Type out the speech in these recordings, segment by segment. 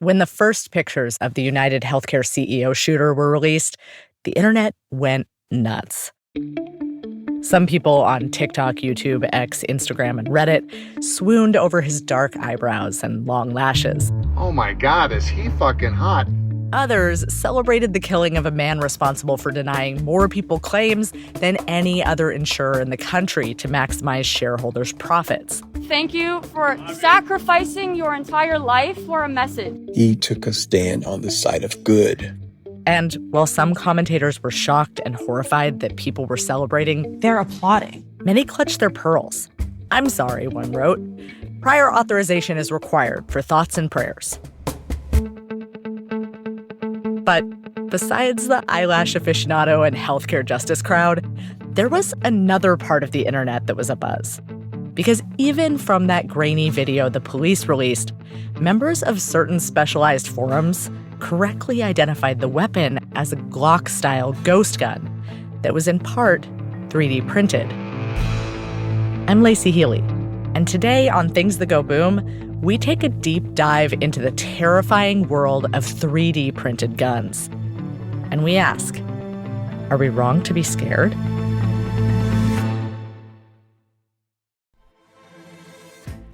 When the first pictures of the United Healthcare CEO shooter were released, the internet went nuts. Some people on TikTok, YouTube, X, Instagram, and Reddit swooned over his dark eyebrows and long lashes. Oh my God, is he fucking hot? Others celebrated the killing of a man responsible for denying more people claims than any other insurer in the country to maximize shareholders' profits. Thank you for sacrificing your entire life for a message. He took a stand on the side of good. And while some commentators were shocked and horrified that people were celebrating, they're applauding. Many clutched their pearls. I'm sorry, one wrote. Prior authorization is required for thoughts and prayers. But besides the eyelash aficionado and healthcare justice crowd, there was another part of the internet that was abuzz. Because even from that grainy video the police released, members of certain specialized forums correctly identified the weapon as a Glock-style ghost gun that was in part 3D printed. I'm Lacey Healy, and today on Things That Go Boom, we take a deep dive into the terrifying world of 3D printed guns. And we ask, are we wrong to be scared?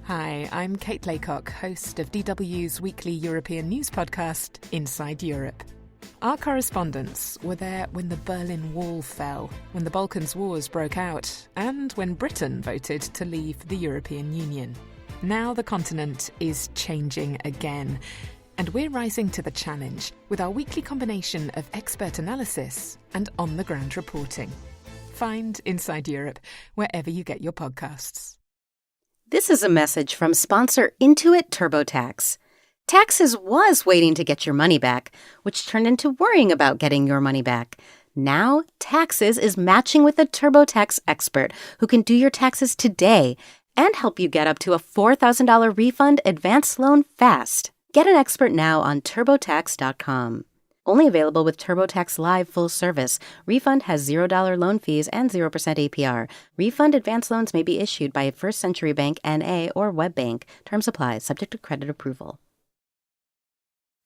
Hi, I'm Kate Laycock, host of DW's weekly European news podcast, Inside Europe. Our correspondents were there when the Berlin Wall fell, when the Balkans Wars broke out, and when Britain voted to leave the European Union. Now the continent is changing again, and we're rising to the challenge with our weekly combination of expert analysis and on-the-ground reporting. Find Inside Europe wherever you get your podcasts. This is a message from sponsor Intuit TurboTax. Taxes was waiting to get your money back, which turned into worrying about getting your money back. Now, Taxes is matching with a TurboTax expert who can do your taxes today and help you get up to a $4,000 refund advance loan fast. Get an expert now on TurboTax.com. Only available with TurboTax Live full service. Refund has $0 loan fees and 0% APR. Refund advance loans may be issued by First Century Bank N.A. or WebBank. Terms apply, subject to credit approval.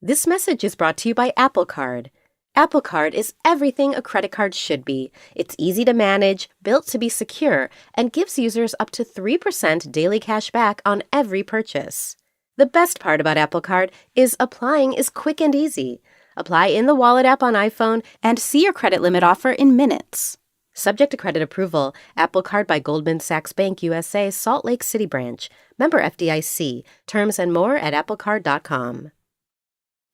This message is brought to you by Apple Card. Apple Card is everything a credit card should be. It's easy to manage, built to be secure, and gives users up to 3% daily cash back on every purchase. The best part about Apple Card is applying is quick and easy. Apply in the Wallet app on iPhone and see your credit limit offer in minutes. Subject to credit approval, Apple Card by Goldman Sachs Bank USA, Salt Lake City branch. Member FDIC. Terms and more at applecard.com.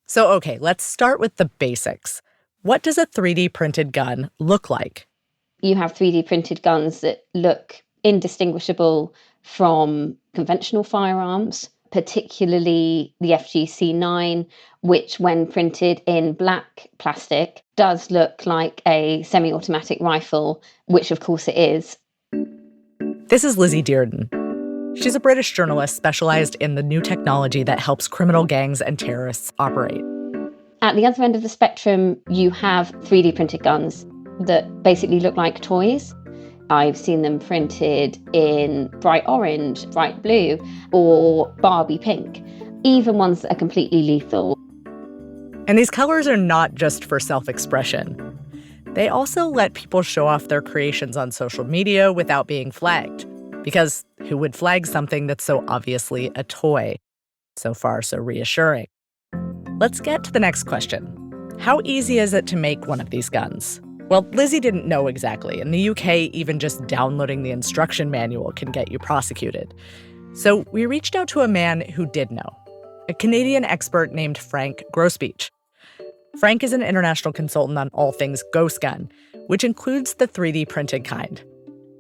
So, okay, let's start with the basics. What does a 3D printed gun look like? You have 3D printed guns that look indistinguishable from conventional firearms, particularly the FGC-9, which when printed in black plastic does look like a semi-automatic rifle, which of course it is. This is Lizzie Dearden. She's a British journalist specialized in the new technology that helps criminal gangs and terrorists operate. At the other end of the spectrum, you have 3D printed guns that basically look like toys. I've seen them printed in bright orange, bright blue, or Barbie pink, even ones that are completely lethal. And these colors are not just for self-expression. They also let people show off their creations on social media without being flagged. Because who would flag something that's so obviously a toy? So far, so reassuring. Let's get to the next question. How easy is it to make one of these guns? Well, Lizzie didn't know exactly. In the UK, even just downloading the instruction manual can get you prosecuted. So we reached out to a man who did know, a Canadian expert named Frank Grosspietsch. Frank is an international consultant on all things ghost gun, which includes the 3D printed kind.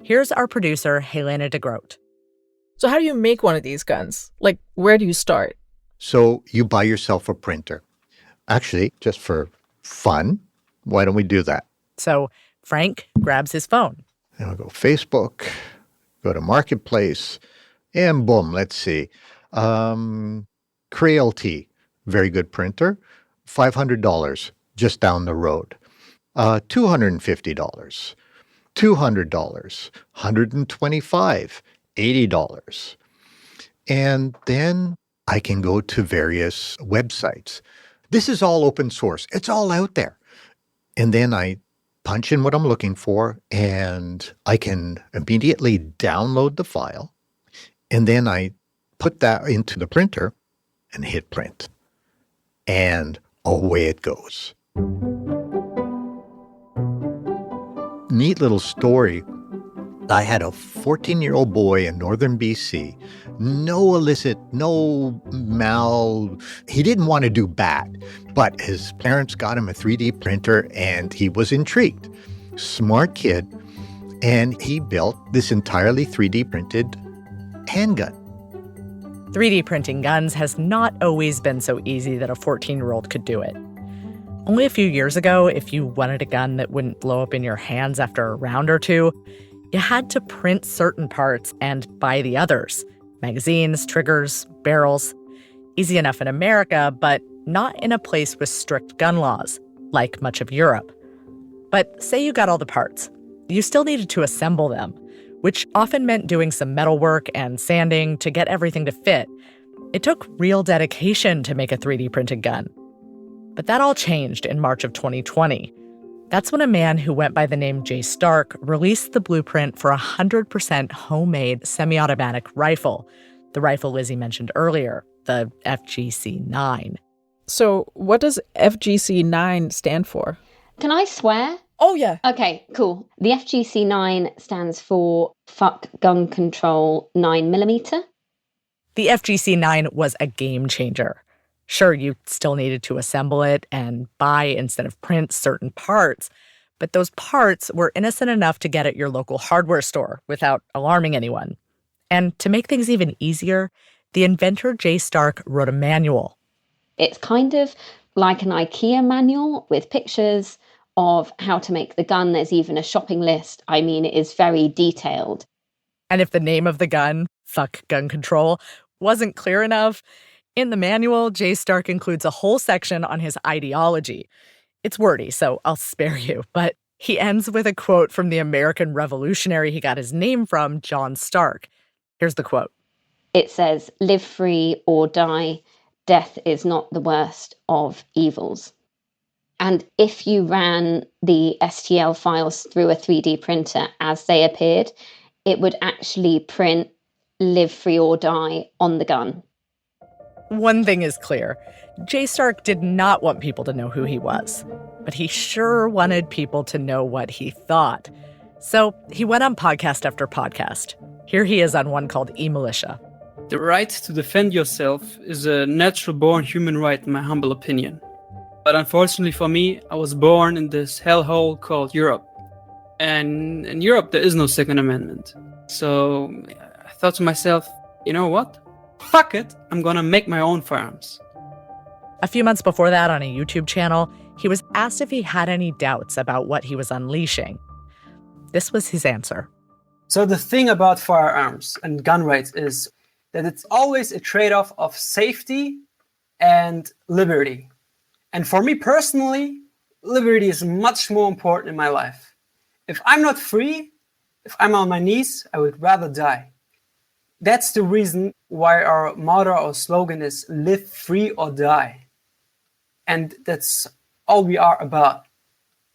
Here's our producer, Helena de Groot. So how do you make one of these guns? Like, where do you start? So you buy yourself a printer. Actually, just for fun, why don't we do that? So Frank grabs his phone. And I'll go Facebook, go to Marketplace, and boom, let's see. Creality, very good printer, $500 just down the road. $250, $200, $125, $80. And then I can go to various websites. This is all open source. It's all out there. And then I punch in what I'm looking for, and I can immediately download the file. And then I put that into the printer and hit print. And away it goes. Neat little story. I had a 14-year-old boy in northern BC, no illicit, he didn't want to do bad, but his parents got him a 3D printer and he was intrigued. Smart kid, and he built this entirely 3D printed handgun. 3D printing guns has not always been so easy that a 14-year-old could do it. Only a few years ago, if you wanted a gun that wouldn't blow up in your hands after a round or two, you had to print certain parts and buy the others. Magazines, triggers, barrels. Easy enough in America, but not in a place with strict gun laws, like much of Europe. But say you got all the parts. You still needed to assemble them, which often meant doing some metal work and sanding to get everything to fit. It took real dedication to make a 3D printed gun. But that all changed in March of 2020. That's when a man who went by the name Jay Stark released the blueprint for a 100% homemade semi-automatic rifle, the rifle Lizzie mentioned earlier, the FGC-9. So what does FGC-9 stand for? Can I swear? Oh, yeah. Okay, cool. The FGC-9 stands for Fuck Gun Control 9mm. The FGC-9 was a game changer. Sure, you still needed to assemble it and buy instead of print certain parts, but those parts were innocent enough to get at your local hardware store without alarming anyone. And to make things even easier, the inventor Jay Stark wrote a manual. It's kind of like an IKEA manual with pictures of how to make the gun. There's even a shopping list. I mean, it is very detailed. And if the name of the gun, Fuck Gun Control, wasn't clear enough, in the manual, Jay Stark includes a whole section on his ideology. It's wordy, so I'll spare you, but he ends with a quote from the American revolutionary he got his name from, John Stark. Here's the quote. It says, "Live free or die. Death is not the worst of evils." And if you ran the STL files through a 3D printer as they appeared, it would actually print "Live free or die" on the gun. One thing is clear. Jay Stark did not want people to know who he was, but he sure wanted people to know what he thought. So he went on podcast after podcast. Here he is on one called E-Militia. The right to defend yourself is a natural-born human right, in my humble opinion. But unfortunately for me, I was born in this hellhole called Europe. And in Europe, there is no Second Amendment. So I thought to myself, you know what? Fuck it, I'm gonna make my own firearms. A few months before that, on a YouTube channel, he was asked if he had any doubts about what he was unleashing. This was his answer. So the thing about firearms and gun rights is that it's always a trade-off of safety and liberty. And for me personally, liberty is much more important in my life. If I'm not free, if I'm on my knees, I would rather die. That's the reason why our motto or slogan is "Live free or die." And that's all we are about.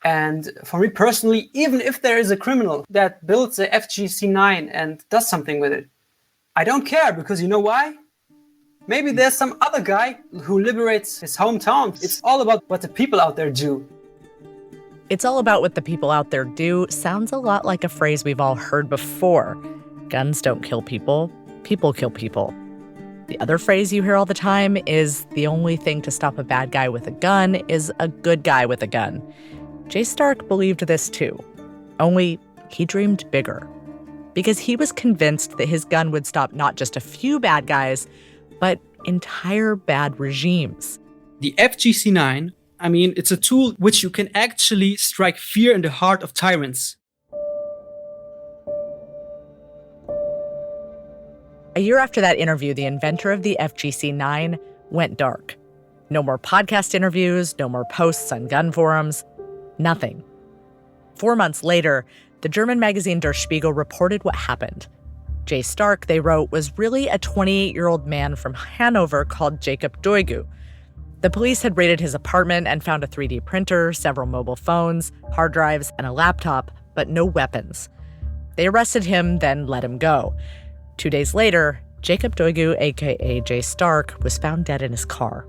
And for me personally, even if there is a criminal that builds a FGC-9 and does something with it, I don't care, because you know why? Maybe there's some other guy who liberates his hometown. It's all about what the people out there do. It's all about what the people out there do sounds a lot like a phrase we've all heard before. Guns don't kill people, people kill people. The other phrase you hear all the time is the only thing to stop a bad guy with a gun is a good guy with a gun. Jay Stark believed this too, only he dreamed bigger. Because he was convinced that his gun would stop not just a few bad guys, but entire bad regimes. The FGC-9, I mean, it's a tool which you can actually strike fear in the heart of tyrants. A year after that interview, the inventor of the FGC-9 went dark. No more podcast interviews, no more posts on gun forums, nothing. 4 months later, the German magazine Der Spiegel reported what happened. Jay Stark, they wrote, was really a 28-year-old man from Hanover called Jacob Doigu. The police had raided his apartment and found a 3D printer, several mobile phones, hard drives, and a laptop, but no weapons. They arrested him, then let him go. 2 days later, Jacob Doigu, a.k.a. Jay Stark, was found dead in his car.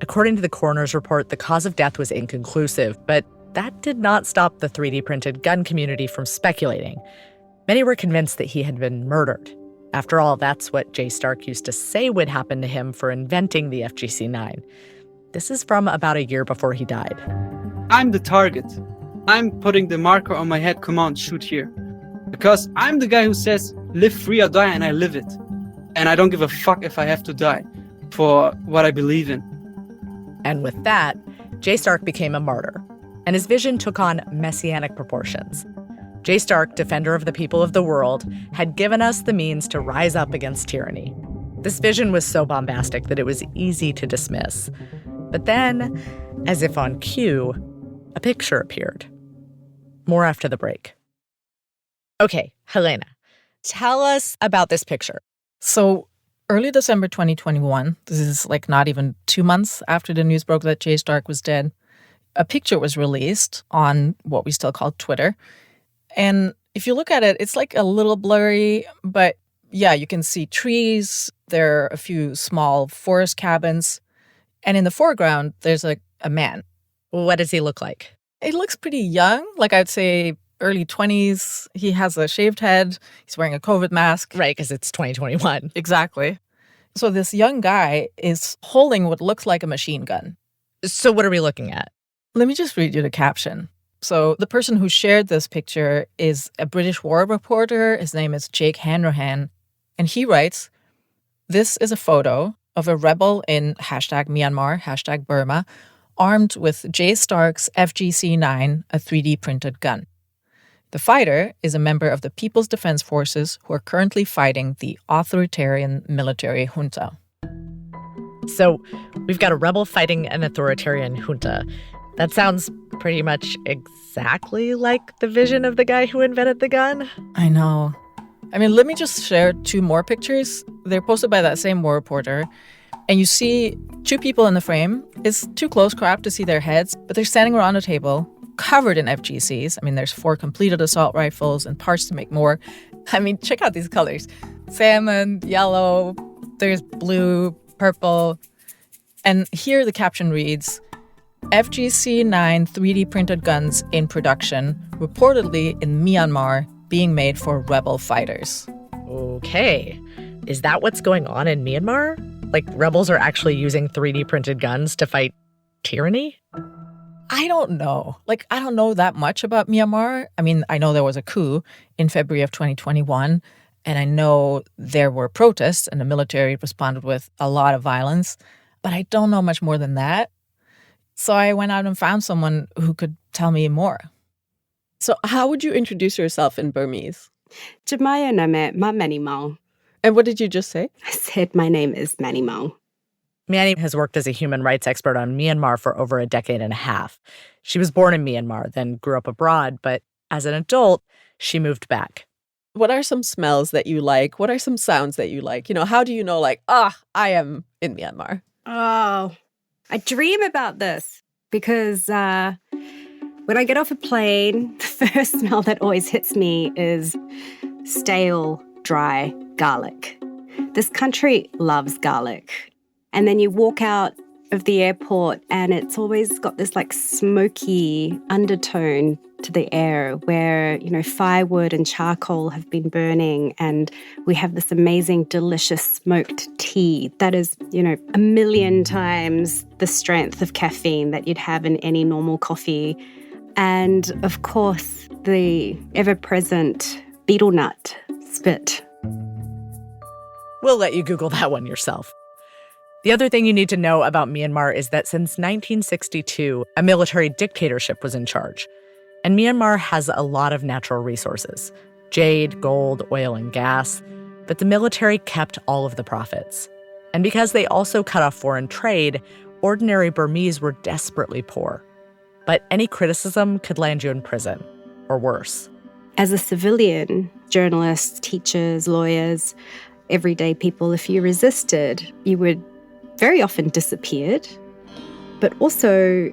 According to the coroner's report, the cause of death was inconclusive, but that did not stop the 3D printed gun community from speculating. Many were convinced that he had been murdered. After all, that's what Jay Stark used to say would happen to him for inventing the FGC-9. This is from about a year before he died. I'm the target. I'm putting the marker on my head, come on, shoot here. Because I'm the guy who says, live free or die, and I live it. And I don't give a fuck if I have to die for what I believe in. And with that, Jay Stark became a martyr, and his vision took on messianic proportions. Jay Stark, defender of the people of the world, had given us the means to rise up against tyranny. This vision was so bombastic that it was easy to dismiss. But then, as if on cue, a picture appeared. More after the break. Okay, Helena, tell us about this picture. So early December 2021, this is like not even 2 months after the news broke that Jay Stark was dead, a picture was released on what we still call Twitter. And if you look at it, it's like a little blurry, but yeah, you can see trees. There are a few small forest cabins. And in the foreground, there's a man. What does he look like? He looks pretty young, like I'd say early 20s. He has a shaved head. He's wearing a COVID mask. Right, because it's 2021. Exactly. So this young guy is holding what looks like a machine gun. So what are we looking at? Let me just read you the caption. So the person who shared this picture is a British war reporter. His name is Jake Hanrahan. And he writes, "This is a photo of a rebel in #Myanmar, #Burma, armed with Jay Stark's FGC-9, a 3D printed gun. The fighter is a member of the People's Defense Forces who are currently fighting the authoritarian military junta." So we've got a rebel fighting an authoritarian junta. That sounds pretty much exactly like the vision of the guy who invented the gun. I know. I mean, let me just share 2 more pictures. They're posted by that same war reporter. And you see 2 people in the frame. It's too close crop to see their heads, but they're standing around a table covered in FGCs. I mean, there's 4 completed assault rifles and parts to make more. I mean, check out these colors. Salmon, yellow, there's blue, purple. And here the caption reads, "FGC-9 3D printed guns in production, reportedly in Myanmar, being made for rebel fighters." Okay. Is that what's going on in Myanmar? Like, rebels are actually using 3D printed guns to fight tyranny? I don't know. I don't know that much about Myanmar. I mean, I know there was a coup in February of 2021, and I know there were protests, and the military responded with a lot of violence, but I don't know much more than that. So I went out and found someone who could tell me more. So how would you introduce yourself in Burmese? Jamaya name ma Manny Maung. And what did you just say? I said my name is Manny Maung. Manny has worked as a human rights expert on Myanmar for over a decade and a half. She was born in Myanmar, then grew up abroad, but as an adult, she moved back. What are some smells that you like? What are some sounds that you like? How do you know, I am in Myanmar? Oh, I dream about this because when I get off a plane, the first smell that always hits me is stale, dry garlic. This country loves garlic. And then you walk out of the airport and it's always got this smoky undertone to the air where, firewood and charcoal have been burning and we have this amazing, delicious smoked tea that is, 1,000,000 times the strength of caffeine that you'd have in any normal coffee. And, of course, the ever-present betel nut spit. We'll let you Google that one yourself. The other thing you need to know about Myanmar is that since 1962, a military dictatorship was in charge. And Myanmar has a lot of natural resources: jade, gold, oil, and gas. But the military kept all of the profits. And because they also cut off foreign trade, ordinary Burmese were desperately poor. But any criticism could land you in prison, or worse. As a civilian, journalists, teachers, lawyers, everyday people, if you resisted, you would very often disappeared. But also,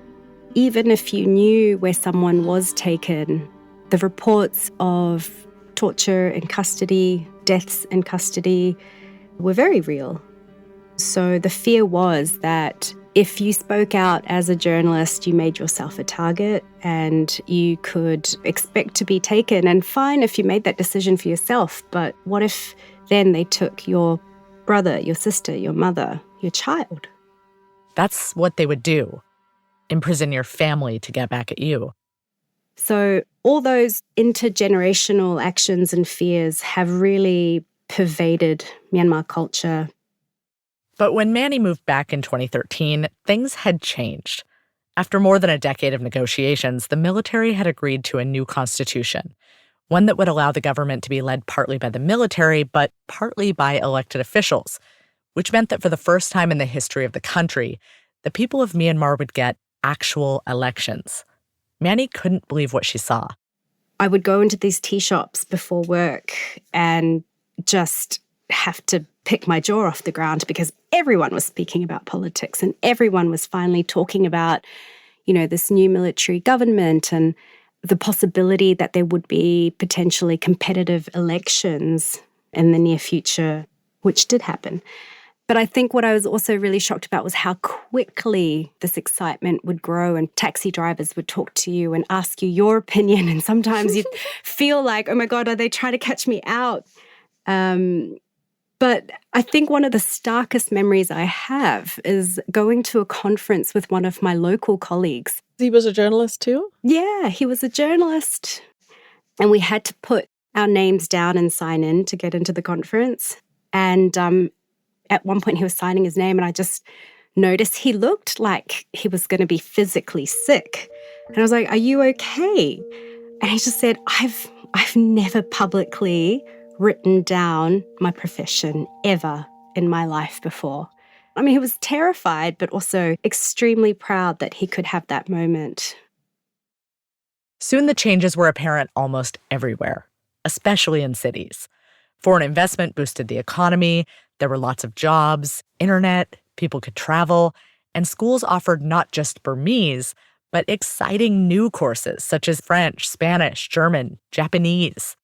even if you knew where someone was taken, the reports of torture in custody, deaths in custody were very real. So the fear was that if you spoke out as a journalist, you made yourself a target and you could expect to be taken. And fine if you made that decision for yourself, but what if then they took your brother, your sister, your mother, your child? That's what they would do. Imprison your family to get back at you. So all those intergenerational actions and fears have really pervaded Myanmar culture. But when Manny moved back in 2013, things had changed. After more than a decade of negotiations, the military had agreed to a new constitution, one that would allow the government to be led partly by the military, but partly by elected officials, which meant that for the first time in the history of the country, the people of Myanmar would get actual elections. Manny couldn't believe what she saw. I would go into these tea shops before work and just have to pick my jaw off the ground because everyone was speaking about politics and everyone was finally talking about, this new military government and the possibility that there would be potentially competitive elections in the near future, which did happen. But I think what I was also really shocked about was how quickly this excitement would grow and taxi drivers would talk to you and ask you your opinion. And sometimes you'd feel like, oh my God, are they trying to catch me out? But I think one of the starkest memories I have is going to a conference with one of my local colleagues. He was a journalist too? Yeah, he was a journalist. And we had to put our names down and sign in to get into the conference. And at one point he was signing his name and I just noticed he looked like he was going to be physically sick. And I was like, are you okay? And he just said, I've never publicly written down my profession ever in my life before. I mean, he was terrified, but also extremely proud that he could have that moment. Soon the changes were apparent almost everywhere, especially in cities. Foreign investment boosted the economy, there were lots of jobs, internet, people could travel, and schools offered not just Burmese, but exciting new courses such as French, Spanish, German, Japanese.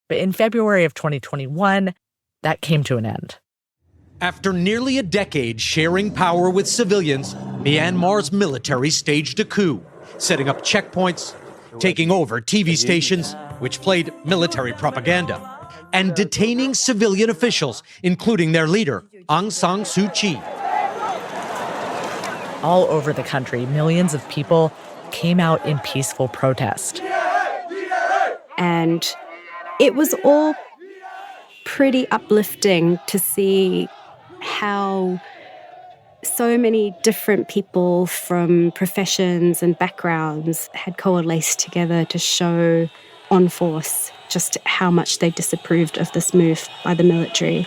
But in February of 2021, that came to an end. After nearly a decade sharing power with civilians, Myanmar's military staged a coup, setting up checkpoints, taking over TV stations, which played military propaganda, and detaining civilian officials, including their leader, Aung San Suu Kyi. All over the country, millions of people came out in peaceful protest. And it was all pretty uplifting to see how so many different people from professions and backgrounds had coalesced together to show en force just how much they disapproved of this move by the military.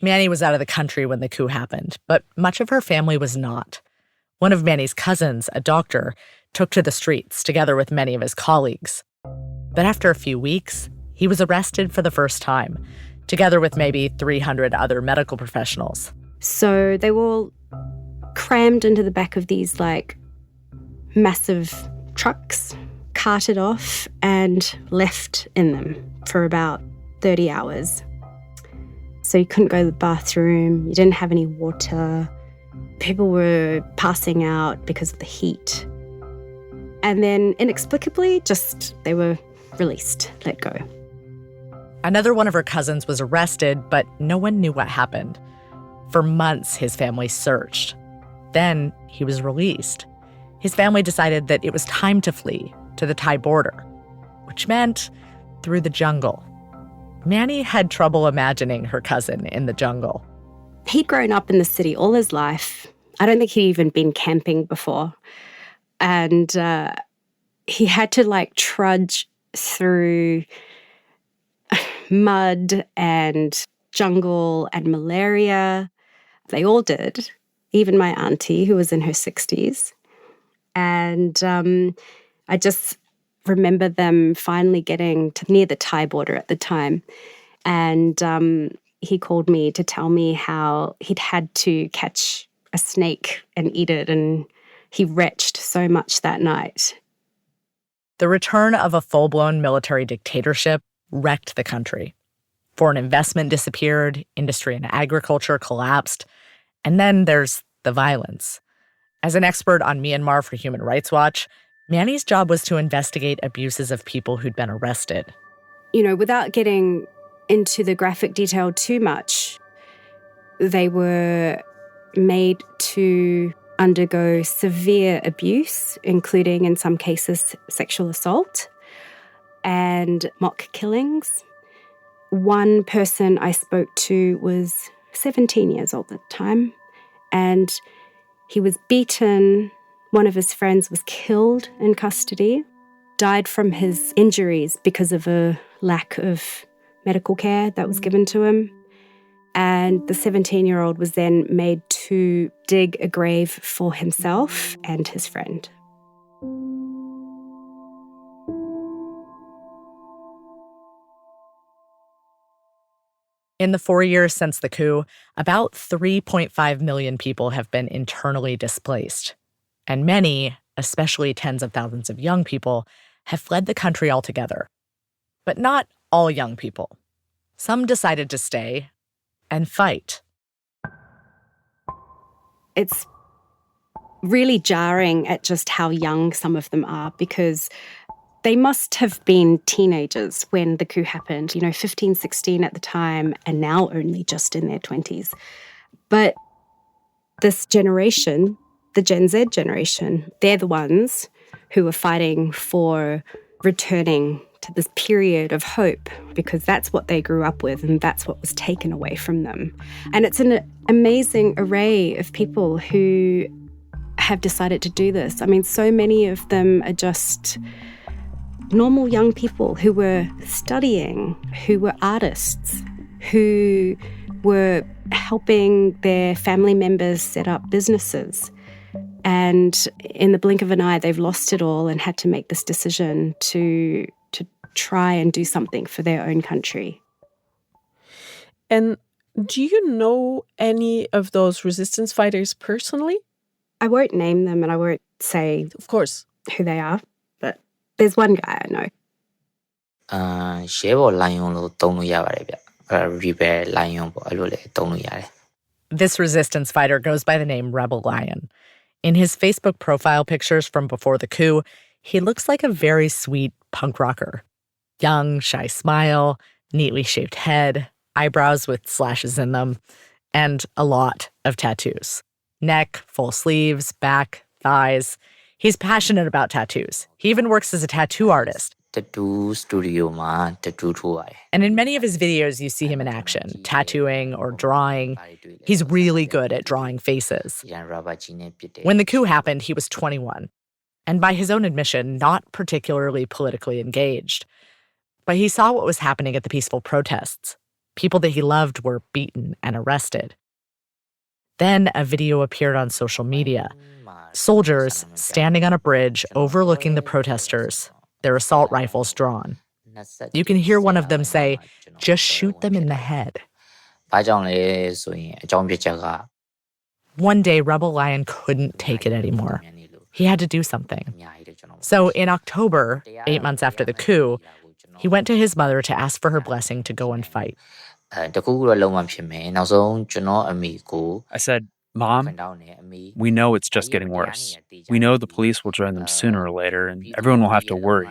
Manny was out of the country when the coup happened, but much of her family was not. One of Manny's cousins, a doctor, took to the streets together with many of his colleagues. But after a few weeks, he was arrested for the first time, together with maybe 300 other medical professionals. So they were all crammed into the back of these massive trucks, carted off and left in them for about 30 hours. So you couldn't go to the bathroom, you didn't have any water, people were passing out because of the heat. And then inexplicably, they were released, let go. Another one of her cousins was arrested, but no one knew what happened. For months, his family searched. Then he was released. His family decided that it was time to flee to the Thai border, which meant through the jungle. Manny had trouble imagining her cousin in the jungle. He'd grown up in the city all his life. I don't think he'd even been camping before. And he had to trudge through mud and jungle and malaria. They all did. even my auntie, who was in her 60s. And I just remember them finally getting to near the Thai border at the time. And he called me to tell me how he'd had to catch a snake and eat it, and he retched so much that night. The return of a full-blown military dictatorship wrecked the country. Foreign investment disappeared, industry and agriculture collapsed, and then there's the violence. As an expert on Myanmar for Human Rights Watch, Manny's job was to investigate abuses of people who'd been arrested. You know, without getting into the graphic detail too much, they were made to undergo severe abuse, including, in some cases, sexual assault and mock killings. One person I spoke to was 17 years old at the time, and he was beaten. One of his friends was killed in custody, died from his injuries because of a lack of medical care that was given to him. And the 17-year-old was then made to dig a grave for himself and his friend. In the 4 years since the coup, about 3.5 million people have been internally displaced. And many, especially tens of thousands of young people, have fled the country altogether. But not all young people. Some decided to stay and fight. It's really jarring at just how young some of them are, because they must have been teenagers when the coup happened, 15, 16 at the time, and now only just in their 20s. But this generation, the Gen Z generation, they're the ones who are fighting for returning to this period of hope, because that's what they grew up with and that's what was taken away from them. And it's an amazing array of people who have decided to do this. I mean, so many of them are just normal young people who were studying, who were artists, who were helping their family members set up businesses. And in the blink of an eye, they've lost it all and had to make this decision to try and do something for their own country. And do you know any of those resistance fighters personally? I won't name them and I won't say, of course, who they are, but there's one guy I know. Rebel Lion လို့သုံးလို့ရပါတယ်ဗျ Rebel Lion ပေါ့အဲ့လိုလေသုံးလို့ရတယ် This resistance fighter goes by the name Rebel Lion. In his Facebook profile pictures from before the coup, he looks like a very sweet punk rocker. Young, shy smile, neatly shaved head, eyebrows with slashes in them, and a lot of tattoos. Neck, full sleeves, back, thighs. He's passionate about tattoos. He even works as a tattoo artist. Tattoo studio မှာ tattoo ထိုးပါတယ် And in many of his videos, you see him in action, tattooing or drawing. He's really good at drawing faces. When the coup happened, he was 21. And by his own admission, not particularly politically engaged. But he saw what was happening at the peaceful protests. People that he loved were beaten and arrested. Then a video appeared on social media. Soldiers standing on a bridge overlooking the protesters, their assault rifles drawn. You can hear one of them say, "Just shoot them in the head." ဘာကြောင့်လဲဆိုရင်အကြောင်းပြချက်က One day, Rebel Lion couldn't take it anymore. He had to do something. So in October, 8 months after the coup, he went to his mother to ask for her blessing to go and fight. တကူတော့လုံးဝဖြစ်မယ်နောက်ဆုံးကျွန်တော်အမေကို I said, Mom, we know it's just getting worse. We know the police will join them sooner or later, and everyone will have to worry.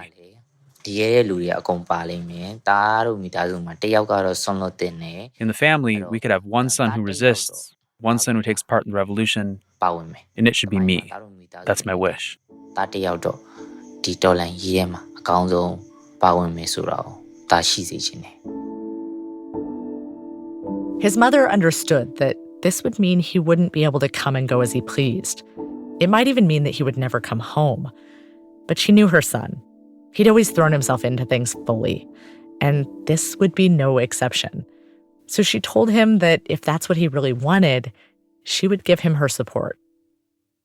ဒီရဲလူတွေအကုန်ပါလိမ့်မယ်တားတို့မိသားစုမှာတယောက်ကတော့ဆွန့်လွတ်တင်တယ် In the family, we could have one son who resists, one son who takes part in the revolution, and it should be me. That's my wish. တားတယောက်တော့ဒီတော်လန်ရေးထဲမှာအကောင်းဆုံးပါဝင်မယ်ဆိုတာကိုတားရှိစေချင်တယ် His mother understood that this would mean he wouldn't be able to come and go as he pleased. It might even mean that he would never come home. But she knew her son. He'd always thrown himself into things fully, and this would be no exception. So she told him that if that's what he really wanted, she would give him her support.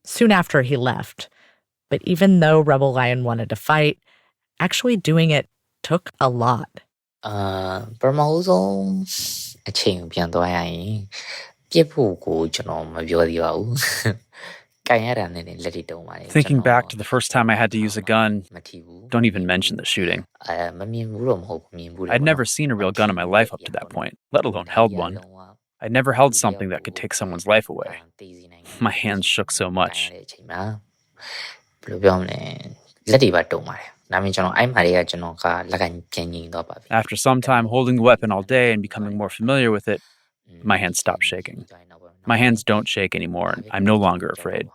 Soon after, he left. But even though Rebel Lion wanted to fight, actually doing it took a lot. ပထမဆုံးအချိန်ကိုပြန်သွားရရင်ပြစ်ဖို့ကိုကျွန်တော်မပြောသေးပါဘူး Thinking back to the first time I had to use a gun, don't even mention the shooting. I'd never seen a real gun in my life up to that point, let alone held one. I'd never held something that could take someone's life away. My hands shook so much. After some time holding the weapon all day and becoming more familiar with it, my hands stopped shaking. My hands don't shake anymore, and I'm no longer afraid.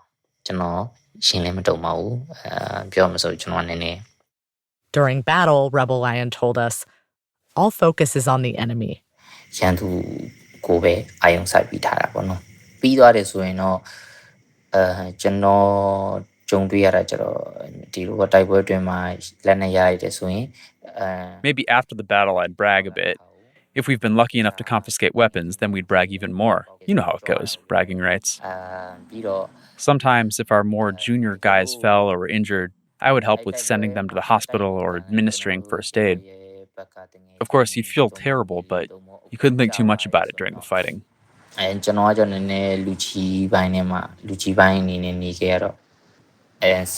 During battle, Rebel Lion told us, all focus is on the enemy. Maybe after the battle, I'd brag a bit. If we've been lucky enough to confiscate weapons, then we'd brag even more. You know how it goes, bragging rights. Sometimes, if our more junior guys fell or were injured, I would help with sending them to the hospital or administering first aid. Of course, you'd feel terrible, but you couldn't think too much about it during the fighting. Once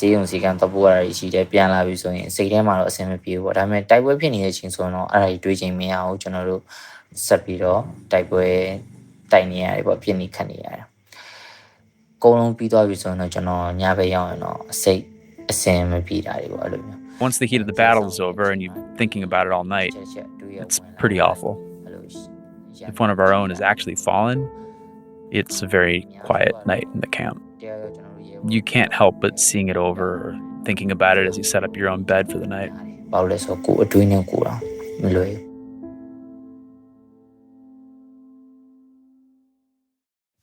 the heat of the battle is over and you're thinking about it all night, it's pretty awful. If one of our own has actually fallen, it's a very quiet night in the camp. You can't help but seeing it over or thinking about it as you set up your own bed for the night.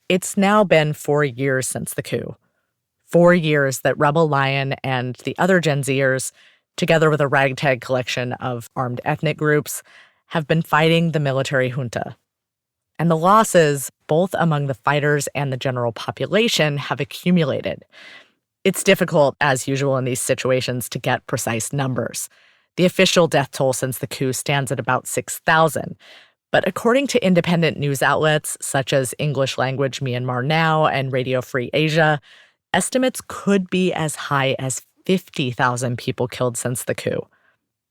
It's now been 4 years since the coup. 4 years that Rebel Lion and the other Gen Zers, together with a ragtag collection of armed ethnic groups, have been fighting the military junta. And the losses, both among the fighters and the general population, have accumulated. It's difficult, as usual in these situations, to get precise numbers. The official death toll since the coup stands at about 6,000. But according to independent news outlets such as English language Myanmar Now and Radio Free Asia, estimates could be as high as 50,000 people killed since the coup.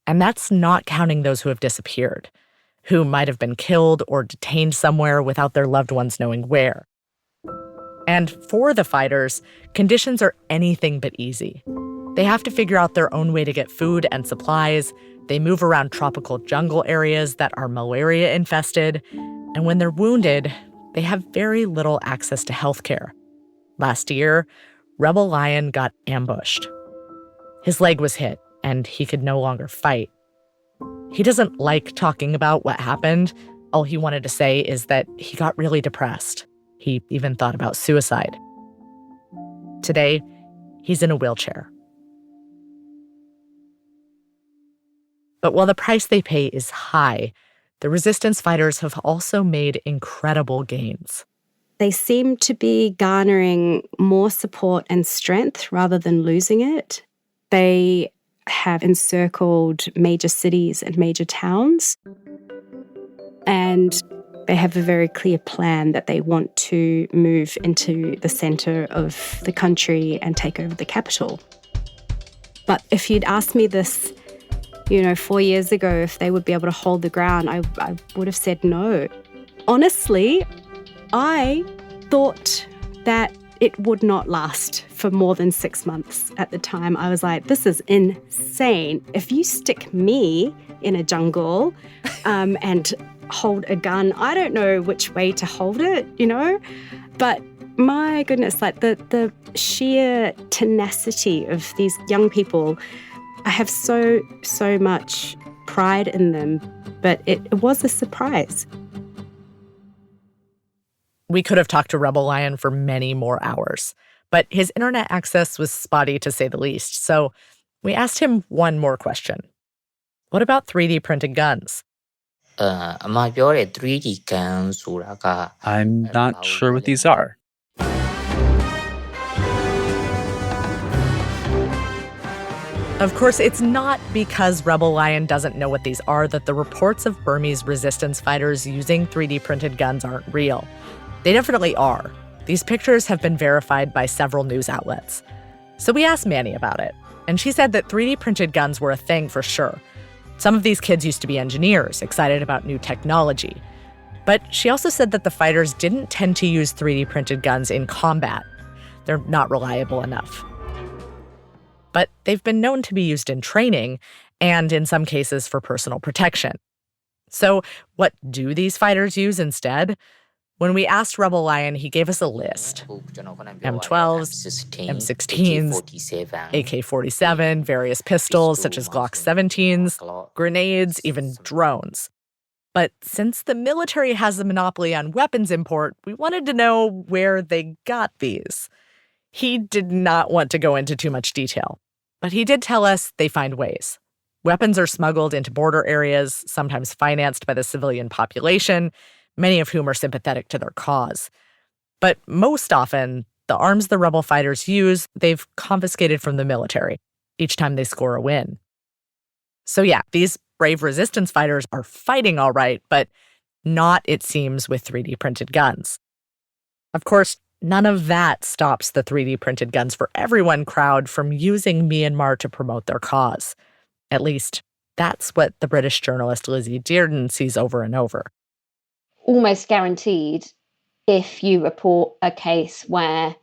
And that's not counting those who have disappeared, who might have been killed or detained somewhere without their loved ones knowing where. And for the fighters, conditions are anything but easy. They have to figure out their own way to get food and supplies. They move around tropical jungle areas that are malaria infested. And when they're wounded, they have very little access to healthcare. Last year, Rebel Lion got ambushed. His leg was hit, and he could no longer fight. He doesn't like talking about what happened. All he wanted to say is that he got really depressed. He even thought about suicide. Today, he's in a wheelchair. But while the price they pay is high, the resistance fighters have also made incredible gains. They seem to be garnering more support and strength rather than losing it. They have encircled major cities and major towns, and they have a very clear plan that they want to move into the center of the country and take over the capital. But if you'd asked me this, 4 years ago, if they would be able to hold the ground, I would have said no. Honestly, I thought that it would not last for more than 6 months at the time. I was like, this is insane. If you stick me in a jungle and hold a gun, I don't know which way to hold it, But my goodness, like the sheer tenacity of these young people, I have so much pride in them, but it was a surprise. We could have talked to Rebel Lion for many more hours, but his internet access was spotty to say the least, so we asked him one more question. What about 3D printed guns? I'm not sure what these are. Of course, it's not because Rebel Lion doesn't know what these are that the reports of Burmese resistance fighters using 3D printed guns aren't real. They definitely are. These pictures have been verified by several news outlets. So we asked Manny about it, and she said that 3D printed guns were a thing for sure. Some of these kids used to be engineers, excited about new technology. But she also said that the fighters didn't tend to use 3D printed guns in combat. They're not reliable enough. But they've been known to be used in training and in some cases for personal protection. So what do these fighters use instead? When we asked Rebel Lion, he gave us a list. M12s, M16s, AK-47, various pistols such as Glock 17s, grenades, even drones. But since the military has a monopoly on weapons import, we wanted to know where they got these. He did not want to go into too much detail, but he did tell us they find ways. Weapons are smuggled into border areas, sometimes financed by the civilian population, many of whom are sympathetic to their cause. But most often, the arms the rebel fighters use, they've confiscated from the military each time they score a win. So yeah, these brave resistance fighters are fighting all right, but not, it seems, with 3D printed guns. Of course, none of that stops the 3D printed guns for everyone crowd from using Myanmar to promote their cause. At least, that's what the British journalist Lizzie Dearden sees over and over. Almost guaranteed, if you report a case where,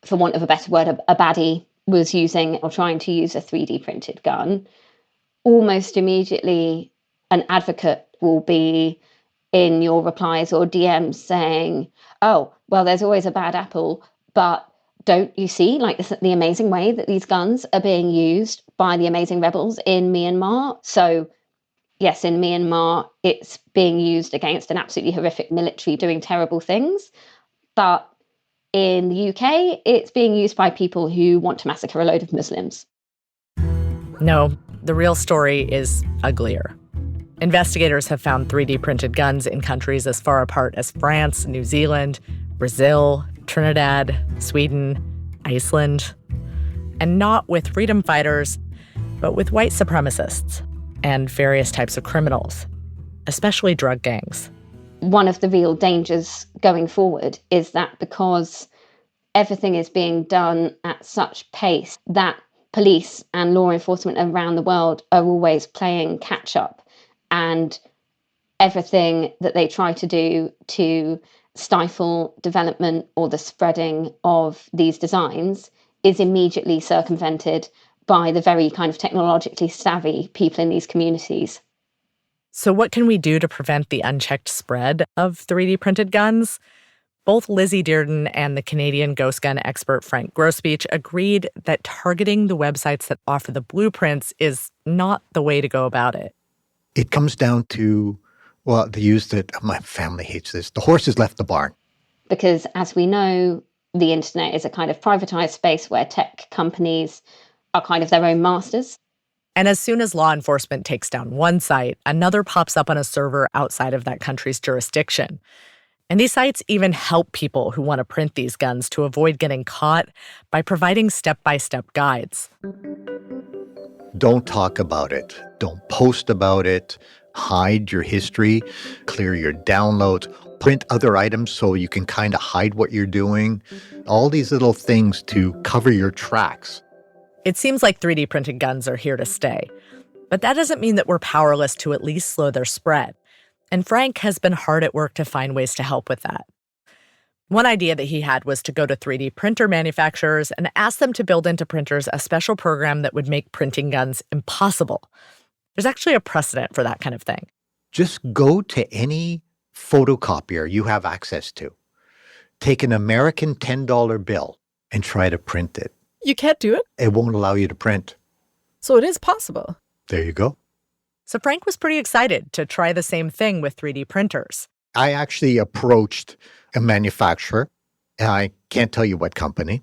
for want of a better word, a baddie was using or trying to use a 3D printed gun, almost immediately an advocate will be in your replies or DMs saying, oh, well, there's always a bad apple, but don't you see the amazing way that these guns are being used by the amazing rebels in Myanmar? So yes, in Myanmar, it's being used against an absolutely horrific military doing terrible things. But in the UK, it's being used by people who want to massacre a load of Muslims. No, the real story is uglier. Investigators have found 3D printed guns in countries as far apart as France, New Zealand, Brazil, Trinidad, Sweden, Iceland. And not with freedom fighters, but with white supremacists and various types of criminals, especially drug gangs. One of the real dangers going forward is that because everything is being done at such pace that police and law enforcement around the world are always playing catch up, and everything that they try to do to stifle development or the spreading of these designs is immediately circumvented by the very kind of technologically savvy people in these communities. So what can we do to prevent the unchecked spread of 3D printed guns? Both Lizzie Dearden and the Canadian ghost gun expert Frank Grosspietsch agreed that targeting the websites that offer the blueprints is not the way to go about it. It comes down to, well, they use that, my family hates this, the horse has left the barn. Because as we know, the internet is a kind of privatized space where tech companies are kind of their own masters. And as soon as law enforcement takes down one site, another pops up on a server outside of that country's jurisdiction. And these sites even help people who want to print these guns to avoid getting caught by providing step-by-step guides. Don't talk about it. Don't post about it. Hide your history. Clear your downloads. Print other items so you can kind of hide what you're doing. All these little things to cover your tracks. It seems like 3D printed guns are here to stay. But that doesn't mean that we're powerless to at least slow their spread. And Frank has been hard at work to find ways to help with that. One idea that he had was to go to 3D printer manufacturers and ask them to build into printers a special program that would make printing guns impossible. There's actually a precedent for that kind of thing. Just go to any photocopier you have access to. Take an American $10 bill and try to print it. You can't do it? It won't allow you to print. So it is possible. There you go. So Frank was pretty excited to try the same thing with 3D printers. I actually approached a manufacturer, and I can't tell you what company.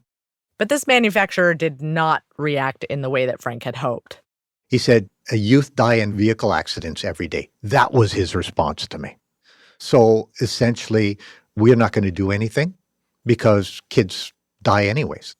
But this manufacturer did not react in the way that Frank had hoped. He said, a youth die in vehicle accidents every day. That was his response to me. So essentially, we're not going to do anything because kids die anyways.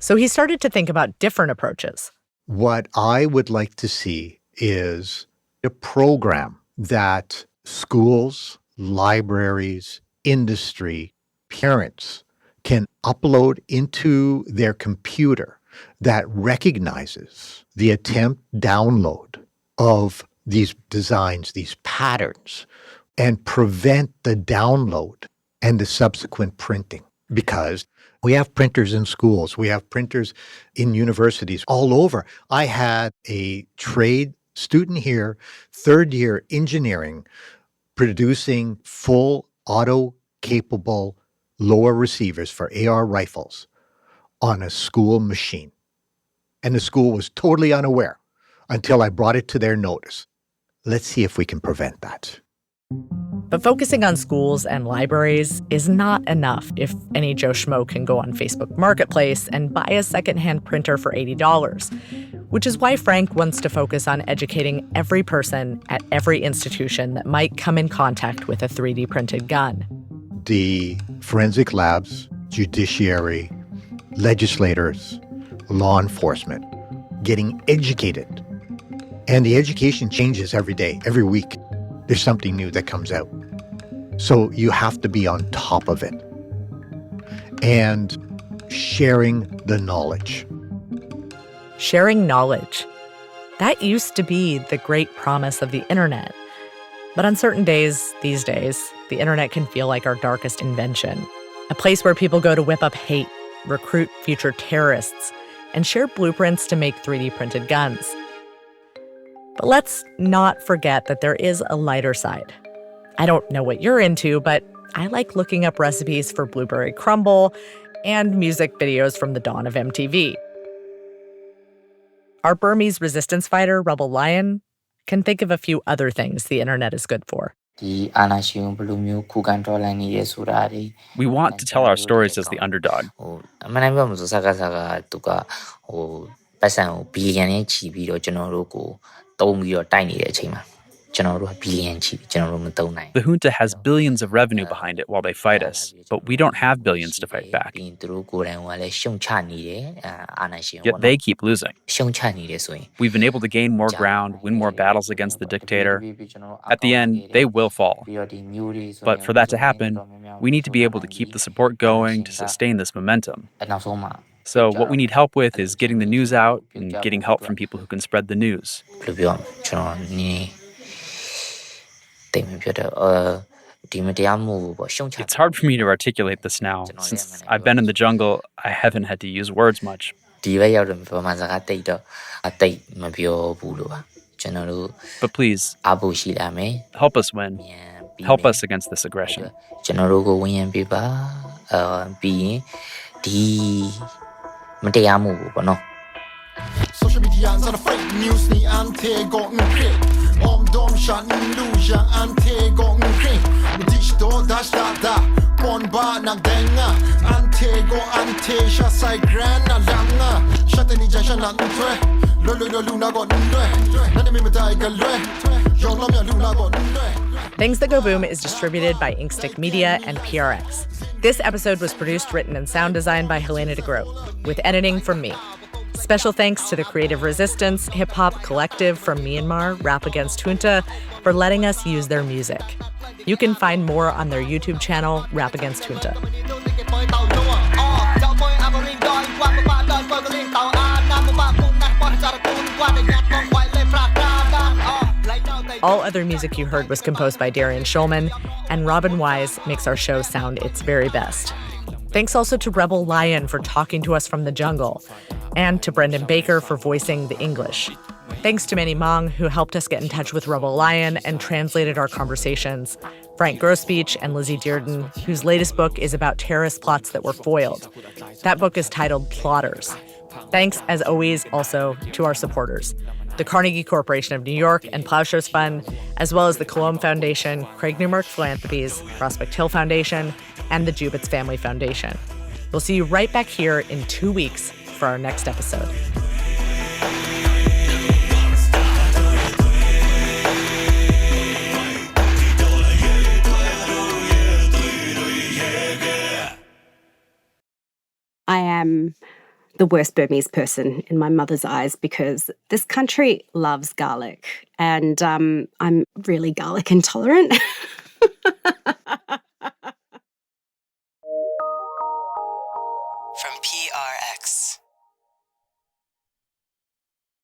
So he started to think about different approaches. What I would like to see is a program that schools, libraries, industry, parents can upload into their computer that recognizes the attempt download of these designs, these patterns, and prevent the download and the subsequent printing. Because we have printers in schools, we have printers in universities all over. I had a trade student here, third year engineering, producing full auto-capable lower receivers for AR rifles on a school machine. And the school was totally unaware until I brought it to their notice. Let's see if we can prevent that. But focusing on schools and libraries is not enough if any Joe Schmo can go on Facebook Marketplace and buy a secondhand printer for $80, which is why Frank wants to focus on educating every person at every institution that might come in contact with a 3D printed gun. The forensic labs, judiciary, legislators, law enforcement, getting educated. And the education changes every day, every week. There's something new that comes out. So you have to be on top of it. And sharing the knowledge. Sharing knowledge. That used to be the great promise of the internet. But on certain days, these days, the internet can feel like our darkest invention. A place where people go to whip up hate, recruit future terrorists, and share blueprints to make 3D printed guns. But let's not forget that there is a lighter side. I don't know what you're into, but I like looking up recipes for blueberry crumble and music videos from the dawn of MTV. Our Burmese resistance fighter, Rebel Lion, can think of a few other things the internet is good for. We want to tell our stories as the underdog. The junta has billions of revenue behind it while they fight us, but we don't have billions to fight back. Yet they keep losing. We've been able to gain more ground, win more battles against the dictator. At the end, they will fall. But for that to happen, we need to be able to keep the support going to sustain this momentum. So what we need help with is getting the news out and getting help from people who can spread the news. It's hard for me to articulate this now. Since I've been in the jungle, I haven't had to use words much. But please, help us win. Help us against this aggression. Social media and fake news ni ante gången kring. Om de känner luja ante gången kring. Men disto dashlada bonba nagdenga ante go ante shasai grana langa. Shante ni jasha nantwe. Lolo luna go ndwe. Nani mi matai galwe. Yolomya luna go ndwe. Things That Go Boom is distributed by Inkstick Media and PRX. This episode was produced, written, and sound designed by Helena de Groot, with editing from me. Special thanks to the Creative Resistance hip-hop collective from Myanmar, Rap Against Junta, for letting us use their music. You can find more on their YouTube channel, Rap Against Junta. All other music you heard was composed by Darian Schulman, and Robin Wise makes our show sound its very best. Thanks also to Rebel Lion for talking to us from the jungle, and to Brendan Baker for voicing the English. Thanks to Manny Maung, who helped us get in touch with Rebel Lion and translated our conversations, Frank Grosspietsch and Lizzie Dearden, whose latest book is about terrorist plots that were foiled. That book is titled Plotters. Thanks, as always, also to our supporters, the Carnegie Corporation of New York and Plowshares Fund, as well as the Colomb Foundation, Craig Newmark Philanthropies, Prospect Hill Foundation, and the Jubitz Family Foundation. We'll see you right back here in 2 weeks for our next episode. I am the worst Burmese person in my mother's eyes because this country loves garlic and I'm really garlic intolerant. From PRX.